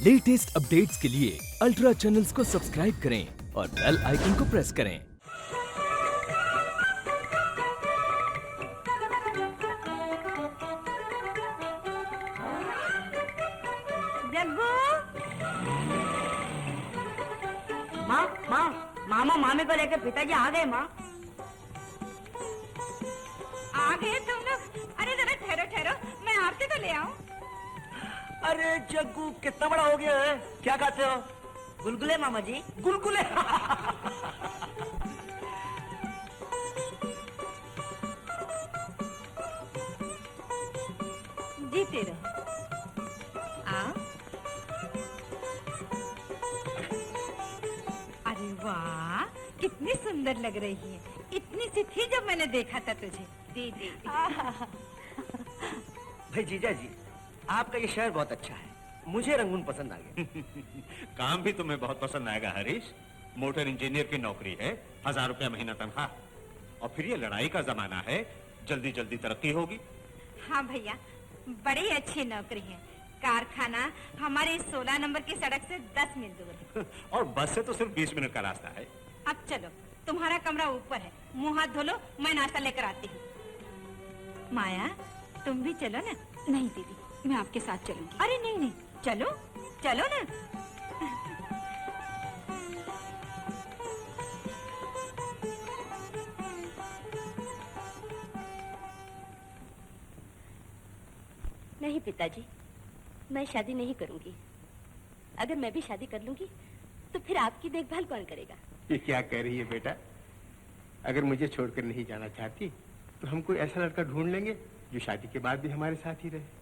Latest updates के लिए ultra channels को सब्सक्राइब करें और बेल आइकन को प्रेस करें। माँ, मामा मामी को लेकर पिताजी आ गए। माँ आ गए तुम लोग? अरे जरा ठहरो ठहरो, मैं आरती तो ले आऊं। अरे जग्गू कितना बड़ा हो गया है, क्या खाते हो? गुलगुले मामा जी। गुलगुले? जीते रहो। आओ। अरे वाह, कितनी सुंदर लग रही है। इतनी सी थी जब मैंने देखा था तुझे। दीदी। भाई जीजा जी, आपका ये शहर बहुत अच्छा है, मुझे रंगून पसंद आ गया। काम भी तुम्हें बहुत पसंद आएगा हरीश। मोटर इंजीनियर की नौकरी है, 1000 रुपया महीना तनख्वाह, और फिर ये लड़ाई का जमाना है, जल्दी जल्दी तरक्की होगी। हाँ भैया, बड़ी अच्छी नौकरी है। कारखाना हमारे 16 नंबर की सड़क से 10 मील दूर है। और बस से तो सिर्फ 20 मिनट का रास्ता है। अब चलो, तुम्हारा कमरा ऊपर है, मुंह हाथ धो लो, मैं नाश्ता लेकर आती हूँ। माया, तुम भी चलो ना। नहीं दीदी, मैं आपके साथ चलूंगी। अरे नहीं नहीं, चलो चलो ना। नहीं पिताजी, मैं शादी नहीं करूंगी। अगर मैं भी शादी कर लूंगी तो फिर आपकी देखभाल कौन करेगा? ये क्या कह रही है बेटा? अगर मुझे छोड़कर नहीं जाना चाहती तो हम कोई ऐसा लड़का ढूंढ लेंगे जो शादी के बाद भी हमारे साथ ही रहे।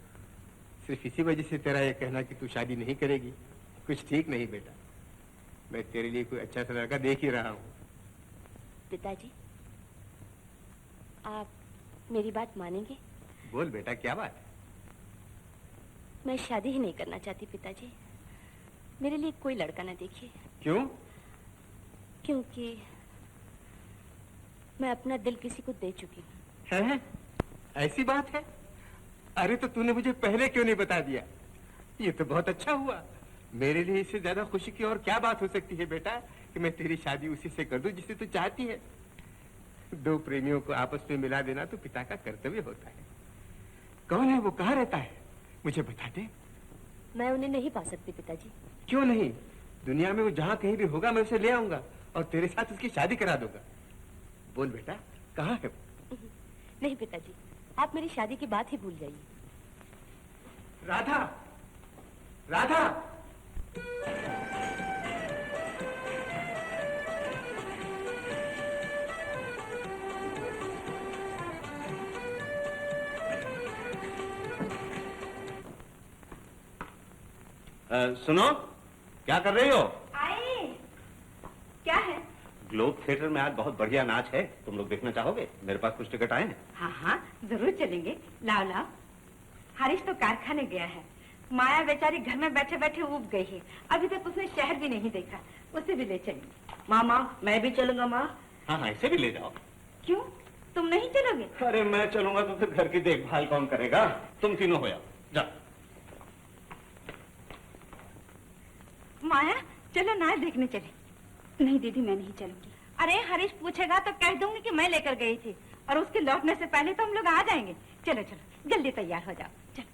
सिर्फ इसी वजह से तेरा ये कहना कि तू शादी नहीं करेगी कुछ ठीक नहीं बेटा। मैं तेरे लिए कोई अच्छा सा लड़का देख ही रहा हूँ। पिताजी, आप मेरी बात मानेंगे? बोल बेटा, क्या बात है? मैं शादी ही नहीं करना चाहती पिताजी। मेरे लिए कोई लड़का ना देखिए। क्यों? क्योंकि मैं अपना दिल किसी को दे चुकी हूँ। है? ऐसी बात है? अरे तो तूने मुझे पहले क्यों नहीं बता दिया? ये तो बहुत अच्छा हुआ। मेरे लिए इससे ज्यादा खुशी की और क्या बात हो सकती है बेटा कि मैं तेरी शादी उसी से कर दूं जिसे तू चाहती है। दो प्रेमियों को आपस में मिला देना तो पिता का कर्तव्य होता है। कौन है वो, कहाँ रहता है, मुझे बता दे। मैं उन्हें नहीं पा सकती पिताजी। क्यों नहीं? दुनिया में वो जहाँ कहीं भी होगा मैं उसे ले आऊंगा और तेरे साथ उसकी शादी करा दूंगा। बोल बेटा, कहाँ है वो? नहीं पिताजी, आप मेरी शादी की बात ही भूल जाइए। राधा, राधा! सुनो, क्या कर रही हो? आए, क्या है? ग्लोब थिएटर में आज बहुत बढ़िया नाच है, तुम लोग देखना चाहोगे? मेरे पास कुछ टिकट आए हैं। हाँ हाँ, जरूर चलेंगे। लाओ लाओ। हरीश तो कारखाने गया है, माया बेचारी घर में बैठे बैठे ऊब गई है। अभी तक उसने शहर भी नहीं देखा, उसे भी ले चलेंगे। मामा, मैं भी चलूंगा। माँ हाँ हाँ, इसे भी ले जाओ। क्यों, तुम नहीं चलोगे? अरे मैं चलूंगा तो फिर घर की देखभाल कौन करेगा? तुम तीनों हो जाओ, जाओ। माया, चलो नाच देखने चले। नहीं दीदी, मैं नहीं चलूंगी। अरे हरीश पूछेगा तो कह दूंगी कि मैं लेकर गई थी, और उसके लौटने से पहले तो हम लोग आ जाएंगे। चलो चलो, जल्दी तैयार हो जाओ, चलो।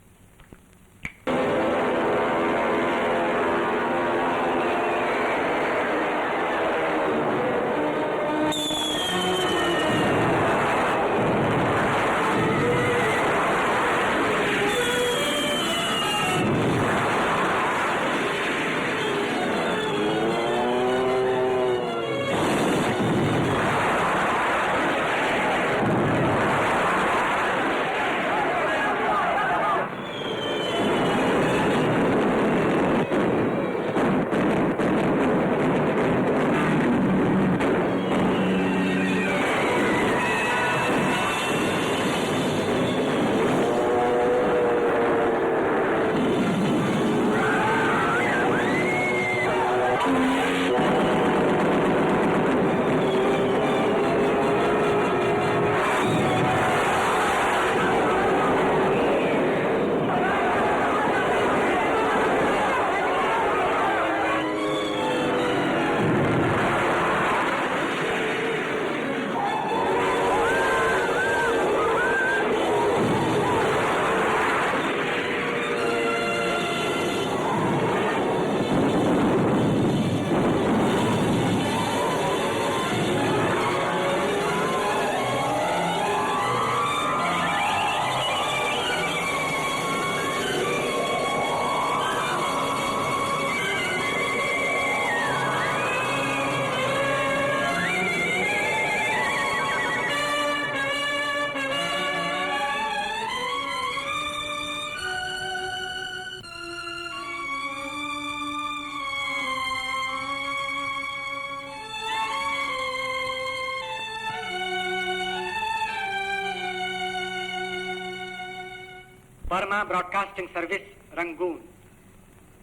Burma broadcasting service Rangoon.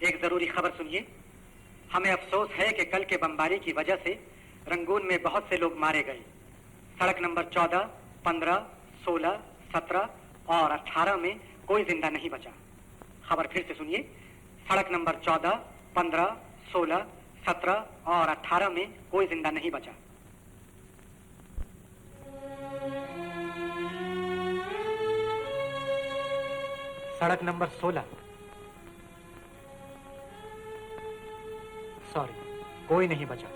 एक जरूरी खबर सुनिए। हमें अफसोस है कि कल के बमबारी की वजह से रंगून में बहुत से लोग मारे गए। सड़क नंबर 14, 15, 16, 17 और 18 में कोई जिंदा नहीं बचा। खबर फिर से सुनिए। सड़क नंबर 14, 15, 16, 17 और 18 में कोई जिंदा नहीं बचा। सड़क नंबर 16, सॉरी, कोई नहीं बचा।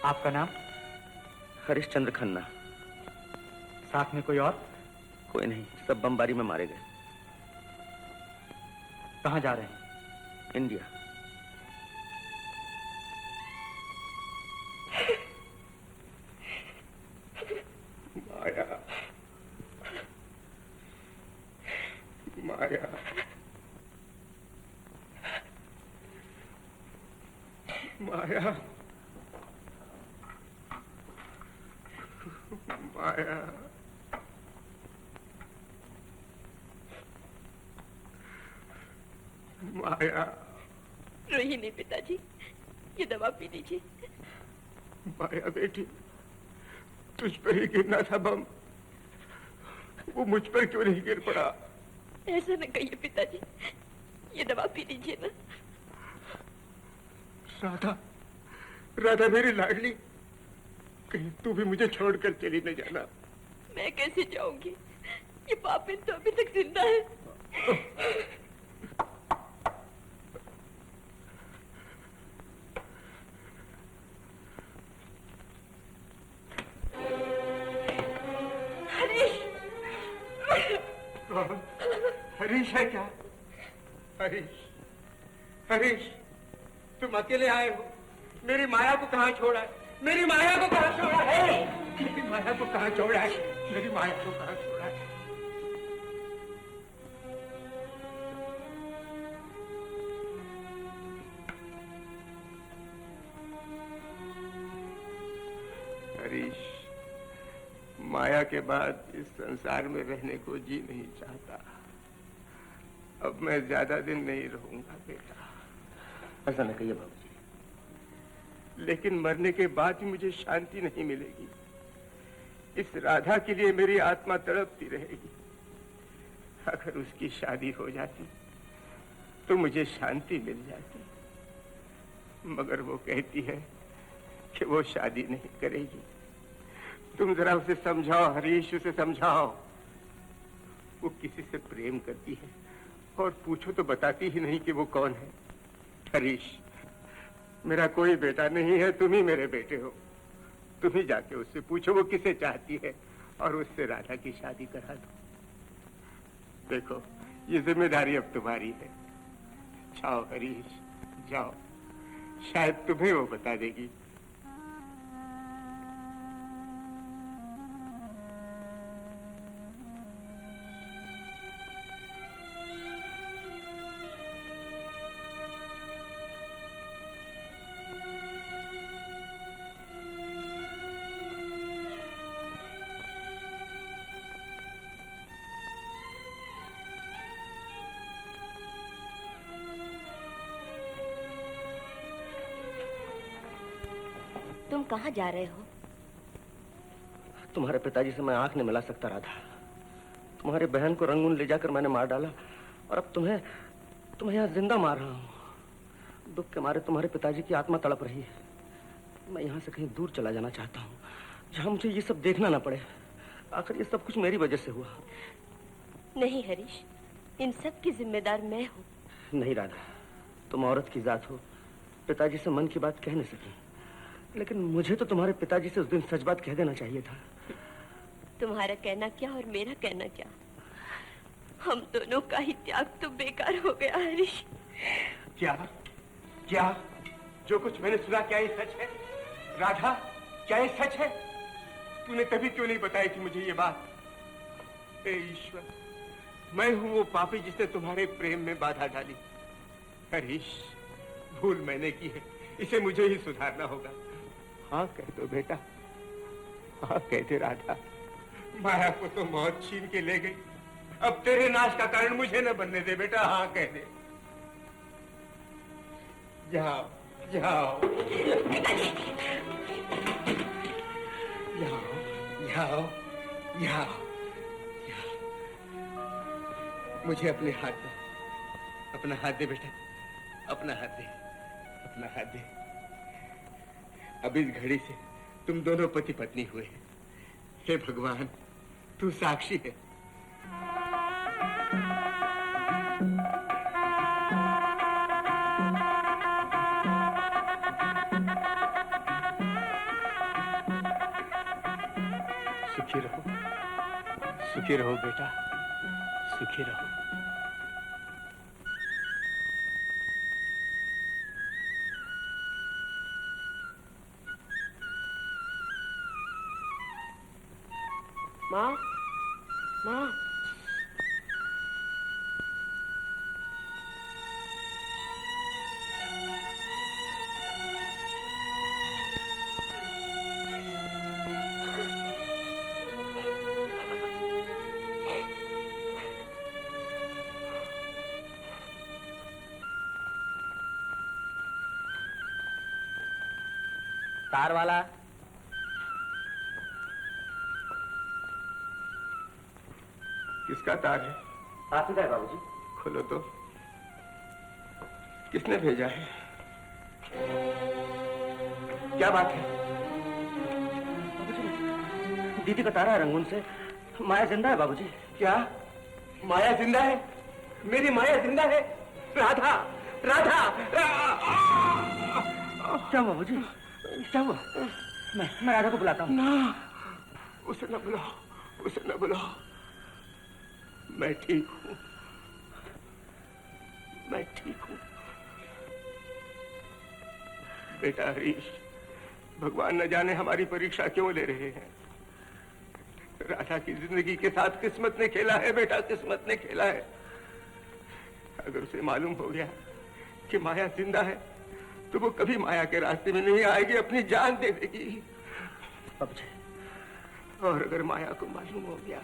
आपका नाम? हरिश्चंद्र खन्ना। साथ में कोई और? कोई नहीं, सब बमबारी में मारे गए। कहाँ जा रहे हैं? इंडिया। माया, माया, माया, माया, माया। रोइए नहीं पिताजी, ये दवा पी लीजिए। माया बेटी, तुझ पर ही गिरना था बम, वो मुझ पर क्यों नहीं गिर पड़ा? ऐसा न कहिए पिताजी, ये दवा पी लीजिए ना। राधा, राधा मेरी लाडली, कहीं तू भी मुझे छोड़कर चली न जाना। मैं कैसे जाऊंगी? ये पापिन तो अभी तक जिंदा है। कौन? हरीश है क्या? हरीश, हरीश, तुम अकेले आए हो? मेरी माया को कहाँ छोड़ा है? मेरी माया को कहाँ छोड़ा है? मेरी माया को कहाँ छोड़ा है? मेरी माया को कहाँ छोड़ा है? हरीश, माया के बाद इस संसार में रहने को जी नहीं चाहता। अब मैं ज्यादा दिन नहीं रहूंगा बेटा। ऐसा न कहिए बाबूजी। लेकिन मरने के बाद भी मुझे शांति नहीं मिलेगी। इस राधा के लिए मेरी आत्मा तड़पती रहेगी। अगर उसकी शादी हो जाती तो मुझे शांति मिल जाती, मगर वो कहती है कि वो शादी नहीं करेगी। तुम जरा उसे समझाओ हरीश, उसे समझाओ। वो किसी से प्रेम करती है और पूछो तो बताती ही नहीं कि वो कौन है। हरीश, मेरा कोई बेटा नहीं है, तुम ही मेरे बेटे हो। तुम ही जाके उससे पूछो वो किसे चाहती है और उससे राधा की शादी करा दो। देखो, ये जिम्मेदारी अब तुम्हारी है। जाओ हरीश, जाओ, शायद तुम्हें वो बता देगी। तुम कहाँ जा रहे हो? तुम्हारे पिताजी से मैं आंख नहीं मिला सकता राधा। तुम्हारी बहन को रंगून ले जाकर मैंने मार डाला और अब तुम्हें यहाँ जिंदा मार रहा हूँ। दुख के मारे तुम्हारे पिताजी की आत्मा तड़प रही है। मैं यहाँ से कहीं दूर चला जाना चाहता हूँ, जहाँ मुझे ये सब देखना ना पड़े। आखिर ये सब कुछ मेरी वजह से हुआ। नहीं हरीश, इन सब की जिम्मेदार मैं हूँ। नहीं राधा, तुम औरत की जात हो, पिताजी से मन की बात कह नहीं सकी, लेकिन मुझे तो तुम्हारे पिताजी से उस दिन सच बात कह देना चाहिए था। तुम्हारा कहना क्या और मेरा कहना क्या, हम दोनों का ही त्याग तो बेकार हो गया हरीश। क्या क्या जो कुछ मैंने सुना, क्या ये सच है? राधा, क्या ये सच है? तूने तभी क्यों नहीं बताई थी मुझे ये बात? हे ईश्वर, मैं हूं वो पापी जिसने तुम्हारे प्रेम में बाधा डाली। हरीश, भूल मैंने की है, इसे मुझे ही सुधारना होगा। हाँ कह दो बेटा, हाँ कह दे राधा। माया को तो मौत छीन के ले गई, अब तेरे नाश का कारण मुझे न बनने दे बेटा, हाँ कह दे। जाओ जाओ जाओ जाओ जाओ, मुझे अपने हाथ दे, अपना हाथ दे बेटा, अपना हाथ दे, अपना हाथ दे। अब इस घड़ी से तुम दोनों पति पत्नी हुए हैं। हे भगवान, तू साक्षी है। सुखी रहो बेटा, सुखी रहो। माँ, माँ, तार वाला। किसका तार है? आप ही का है बाबूजी। खोलो तो। किसने भेजा है? क्या बात है? दीदी का तारा है रंगून से, माया जिंदा है बाबूजी। क्या माया जिंदा है? मेरी माया जिंदा है? राधा, राधा, क्या हुआ बाबूजी, क्या हुआ? मैं राधा को बुलाता हूँ। ना, उसे न बुलाओ, उसे न बुलाओ। मैं ठीक हूँ, मैं ठीक हूँ। बेटा हरीश, भगवान न जाने हमारी परीक्षा क्यों ले रहे हैं। राधा की जिंदगी के साथ किस्मत ने खेला है बेटा, किस्मत ने खेला है। अगर उसे मालूम हो गया कि माया जिंदा है तो वो कभी माया के रास्ते में नहीं आएगी, अपनी जान दे देगी। और अगर माया को मालूम हो गया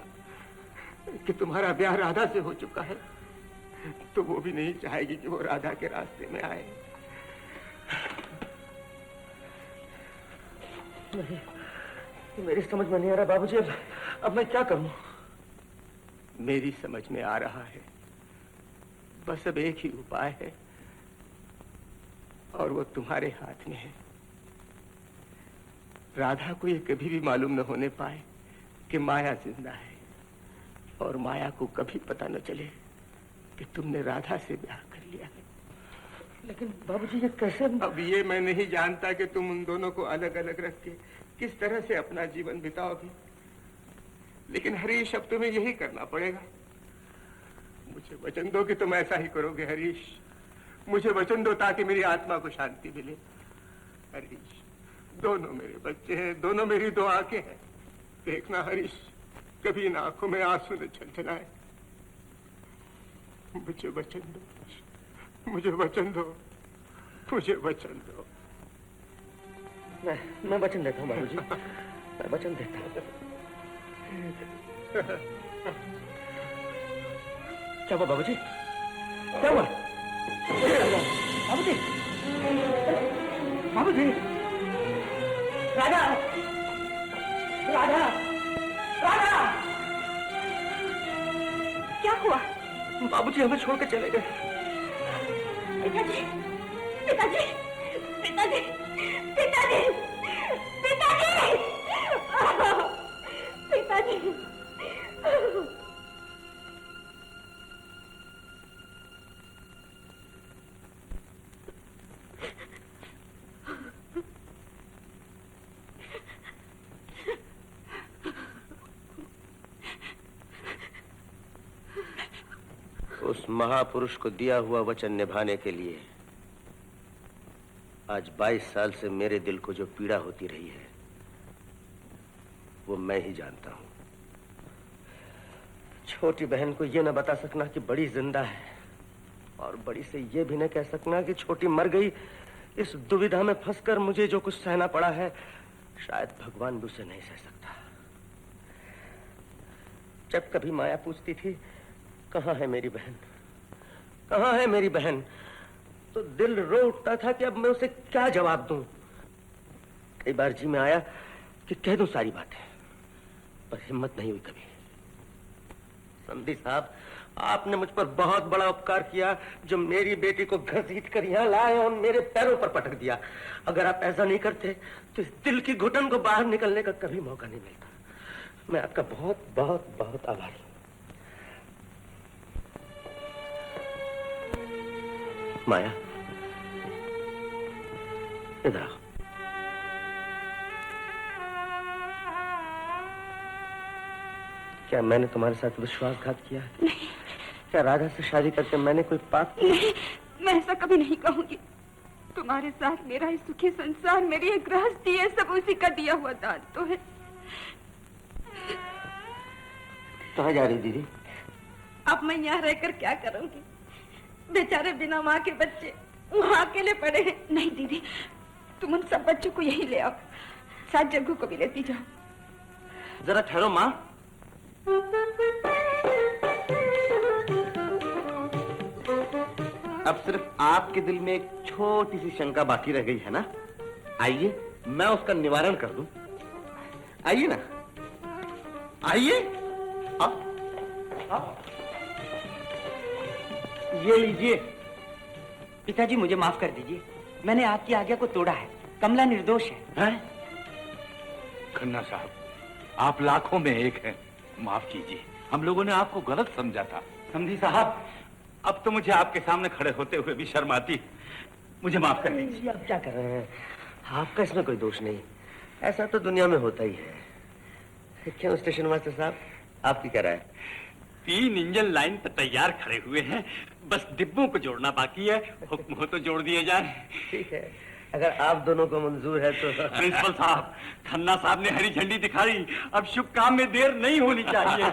कि तुम्हारा ब्याह राधा से हो चुका है तो वो भी नहीं चाहेगी कि वो राधा के रास्ते में आए। नहीं, मेरी समझ में नहीं आ रहा बाबूजी, अब मैं क्या करूं? मेरी समझ में आ रहा है। बस अब एक ही उपाय है और वो तुम्हारे हाथ में है। राधा को ये कभी भी मालूम न होने पाए कि माया जिंदा है, और माया को कभी पता न चले कि तुमने राधा से ब्याह कर लिया है। लेकिन बाबूजी ये कैसे? अब ये मैं नहीं जानता कि तुम उन दोनों को अलग अलग रख के किस तरह से अपना जीवन बिताओगे, लेकिन हरीश अब तुम्हें यही करना पड़ेगा। मुझे वचन दो कि तुम ऐसा ही करोगे हरीश, मुझे वचन दो ताकि मेरी आत्मा को शांति मिले। हरीश, दोनों मेरे बच्चे हैं, दोनों मेरी दो आंखें हैं। देखना हरीश, कभी इन आंखों में आंसू न छलछलाए। मुझे वचन दो, मुझे वचन दो, मुझे वचन दो। मैं वचन देता हूँ बाबूजी, मैं वचन देता हूँ। क्या हुआ बाबूजी, क्या हुआ? बाबूजी, बाबूजी, राधा, राधा, राधा। क्या हुआ? बाबूजी हमें छोड़ के चले गए। पिताजी, पिताजी, पिताजी, पिताजी, पिताजी, पिताजी। उस महापुरुष को दिया हुआ वचन निभाने के लिए आज 22 साल से मेरे दिल को जो पीड़ा होती रही है वो मैं ही जानता हूं। छोटी बहन को ये न बता सकना कि बड़ी जिंदा है, और बड़ी से ये भी न कह सकना कि छोटी मर गई। इस दुविधा में फंसकर मुझे जो कुछ सहना पड़ा है, शायद भगवान भी उसे नहीं सह सकता। जब कभी माया पूछती थी कहाँ है मेरी बहन, कहाँ है मेरी बहन, तो दिल रो उठता था कि अब मैं उसे क्या जवाब दूं। कई बार जी में आया कि कह दूं सारी बातें, पर हिम्मत नहीं हुई कभी। समधी साहब, आपने मुझ पर बहुत बड़ा उपकार किया जो मेरी बेटी को घसीट कर यहाँ लाए और मेरे पैरों पर पटक दिया। अगर आप ऐसा नहीं करते तो इस दिल की घुटन को बाहर निकलने का कभी मौका नहीं मिलता। मैं आपका बहुत बहुत बहुत आभारी हूं। माया, इधर आओ। क्या मैंने तुम्हारे साथ विश्वासघात किया है? नहीं। क्या राधा से शादी करके मैंने कोई पाप? नहीं, मैं ऐसा कभी नहीं कहूंगी। तुम्हारे साथ मेरा ये सुखी संसार, मेरी एक गृहस्थी है, सब उसी का दिया हुआ दान तो है। कहाँ जा रही दीदी? अब मैं यहाँ रहकर क्या करूंगी? बेचारे बिना माँ के बच्चे वहाँ अकेले पड़े हैं। नहीं दीदी, तुम उन सब बच्चों को यही ले आओ, साथ जग्गू को भी लेती जाओ। जरा ठहरो माँ। अब सिर्फ आपके दिल में एक छोटी सी शंका बाकी रह गई है ना? आइए मैं उसका निवारण कर दूं। आइए ना, आइए। आप ये लीजिए। पिताजी मुझे माफ कर दीजिए, मैंने आपकी आज्ञा को तोड़ा है। कमला निर्दोष है। खन्ना साहब, आप लाखों में एक हैं। माफ कीजिए, हम लोगों ने आपको गलत समझा था। समधी साहब, अब तो मुझे आपके सामने खड़े होते हुए भी शर्म आती। मुझे माफ कर दीजिए। आप क्या कर रहे हैं? आपका इसमें कोई दोष नहीं, ऐसा तो दुनिया में होता ही है। क्यों स्टेशन मास्टर साहब, आपकी क्या राय है? 3 इंजन लाइन पर तैयार खड़े हुए हैं, बस डिब्बों को जोड़ना बाकी है। हुक्म हो तो जोड़ दिए जाए। ठीक है, अगर आप दोनों को मंजूर है तो। प्रिंसिपल साहब, खन्ना साहब ने हरी झंडी दिखाई, अब शुभ काम में देर नहीं होनी चाहिए।